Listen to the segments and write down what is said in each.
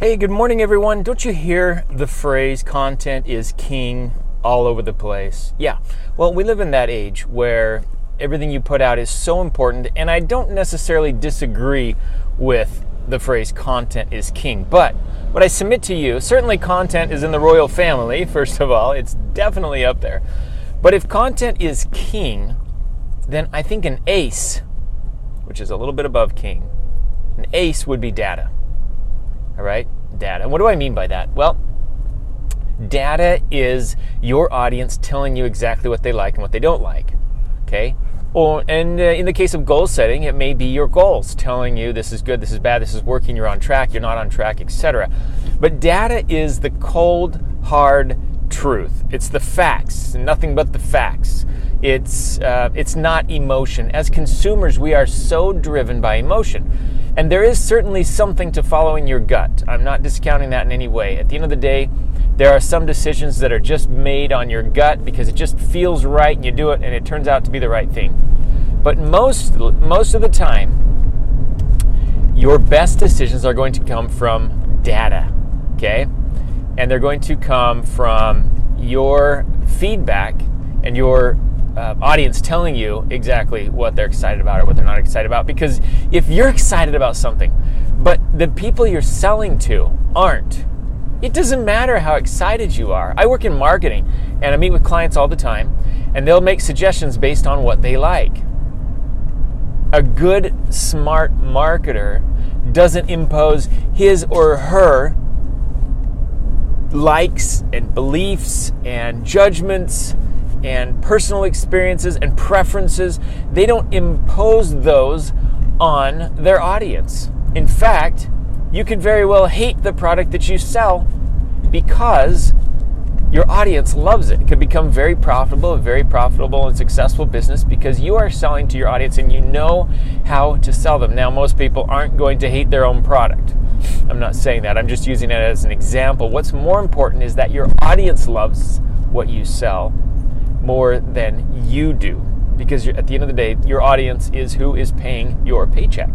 Hey, good morning, everyone. Don't you hear the phrase content is king all over the place? Yeah, well, we live in that age where everything you put out is so important, and I don't necessarily disagree with the phrase content is king. But what I submit to you, certainly content is in the royal family, first of all. It's definitely up there. But if content is king, then I think an ace, which is a little bit above king, an ace would be data. All right, data. And what do I mean by that? Well, data is your audience telling you exactly what they like and what they don't like. Okay? In the case of goal setting, it may be your goals telling you this is good, this is bad, this is working, you're on track, you're not on track, etc. But data is the cold, hard truth. It's the facts, nothing but the facts. It's not emotion. As consumers, we are so driven by emotion. And there is certainly something to following your gut. I'm not discounting that in any way. At the end of the day, there are some decisions that are just made on your gut because it just feels right and you do it and it turns out to be the right thing. But most of the time, your best decisions are going to come from data, okay? And they're going to come from your feedback and your audience telling you exactly what they're excited about or what they're not excited about. Because if you're excited about something, but the people you're selling to aren't, it doesn't matter how excited you are. I work in marketing and I meet with clients all the time, and they'll make suggestions based on what they like. A good, smart marketer doesn't impose his or her likes and beliefs and judgments and personal experiences and preferences. They don't impose those on their audience. In fact, you could very well hate the product that you sell because your audience loves it. It could become a very profitable and successful business because you are selling to your audience and you know how to sell them. Now, most people aren't going to hate their own product. I'm not saying that. I'm just using it as an example. What's more important is that your audience loves what you sell more than you do, because at the end of the day, your audience is who is paying your paycheck,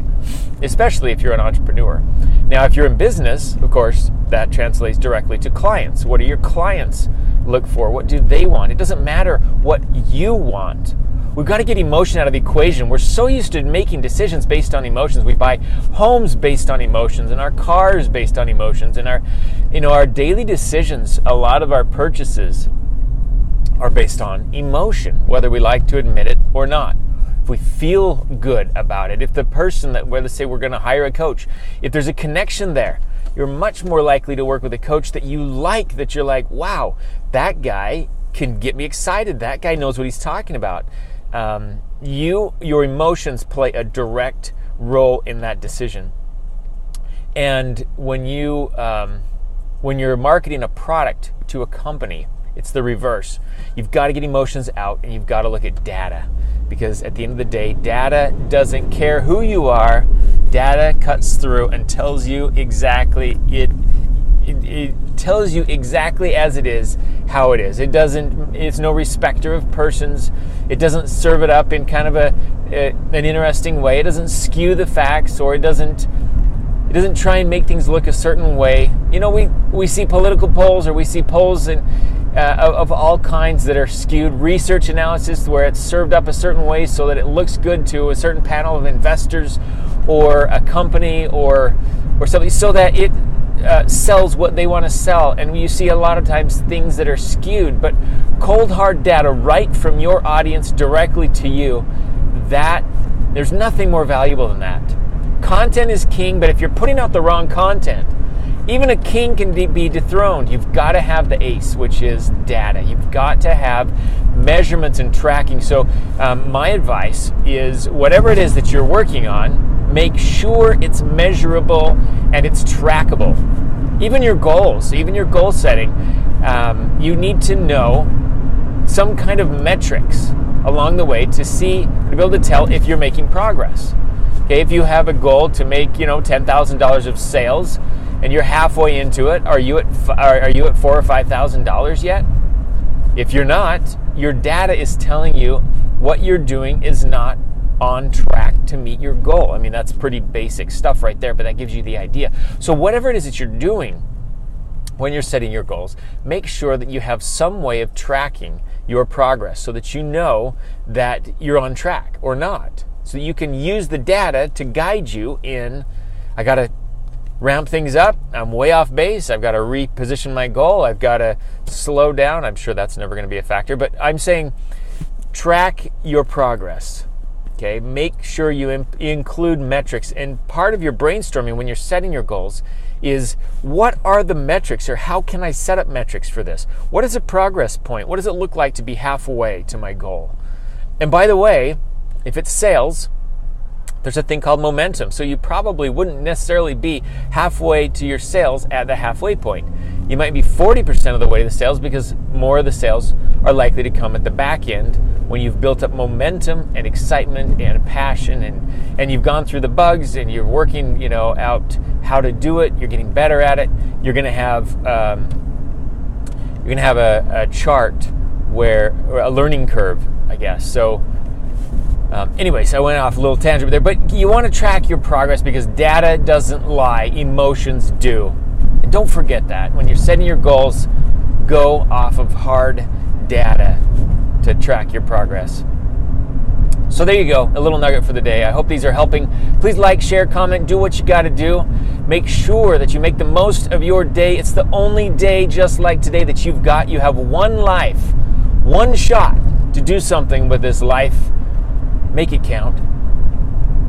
especially if you're an entrepreneur. Now, if you're in business, of course, that translates directly to clients. What do your clients look for? What do they want? It doesn't matter what you want. We've got to get emotion out of the equation. We're so used to making decisions based on emotions. We buy homes based on emotions and our cars based on emotions, and our daily decisions, a lot of our purchases are based on emotion, whether we like to admit it or not. If we feel good about it, if the person that, let's say we're going to hire a coach, if there's a connection there, you're much more likely to work with a coach that you like, that you're like, wow, that guy can get me excited. That guy knows what he's talking about. Your emotions play a direct role in that decision. And when you're marketing a product to a company, it's the reverse. You've got to get emotions out and you've got to look at data, because at the end of the day, data doesn't care who you are. Data cuts through and tells you exactly it tells you exactly as it is, how it is. It's no respecter of persons. It doesn't serve it up in kind of an interesting way. It doesn't skew the facts, or it doesn't try and make things look a certain way. You know, we see political polls, or we see polls of all kinds that are skewed. Research analysis where it's served up a certain way so that it looks good to a certain panel of investors or a company or something, so that it sells what they want to sell. And you see a lot of times things that are skewed, but cold hard data right from your audience directly to you, that there's nothing more valuable than that. Content is king, but if you're putting out the wrong content, even a king can be dethroned. You've got to have the ace, which is data. You've got to have measurements and tracking. So my advice is, whatever it is that you're working on, make sure it's measurable and it's trackable. Even your goals, even your goal setting, you need to know some kind of metrics along the way to be able to tell if you're making progress. Okay, if you have a goal to make, $10,000 of sales, and you're halfway into it, are you at $4,000 or $5,000 yet? If you're not, your data is telling you what you're doing is not on track to meet your goal. I mean, that's pretty basic stuff right there, but that gives you the idea. So whatever it is that you're doing when you're setting your goals, make sure that you have some way of tracking your progress so that you know that you're on track or not. So you can use the data to guide you in, I got to ramp things up, I'm way off base, I've got to reposition my goal, I've got to slow down. I'm sure that's never going to be a factor, but I'm saying track your progress. Okay, make sure you include metrics. And part of your brainstorming when you're setting your goals is, what are the metrics, or how can I set up metrics for this? What is a progress point? What does it look like to be halfway to my goal? And by the way, if it's sales, there's a thing called momentum. So you probably wouldn't necessarily be halfway to your sales at the halfway point. You might be 40% of the way to the sales, because more of the sales are likely to come at the back end when you've built up momentum and excitement and passion, and you've gone through the bugs and you're working, out how to do it. You're getting better at it. You're going to have a chart where, or a learning curve, I guess. So anyways, I went off a little tangent there, but you want to track your progress because data doesn't lie, emotions do. And don't forget that. When you're setting your goals, go off of hard data to track your progress. So there you go, a little nugget for the day. I hope these are helping. Please like, share, comment, do what you got to do. Make sure that you make the most of your day. It's the only day just like today that you've got. You have one life, one shot to do something with this life. Make it count.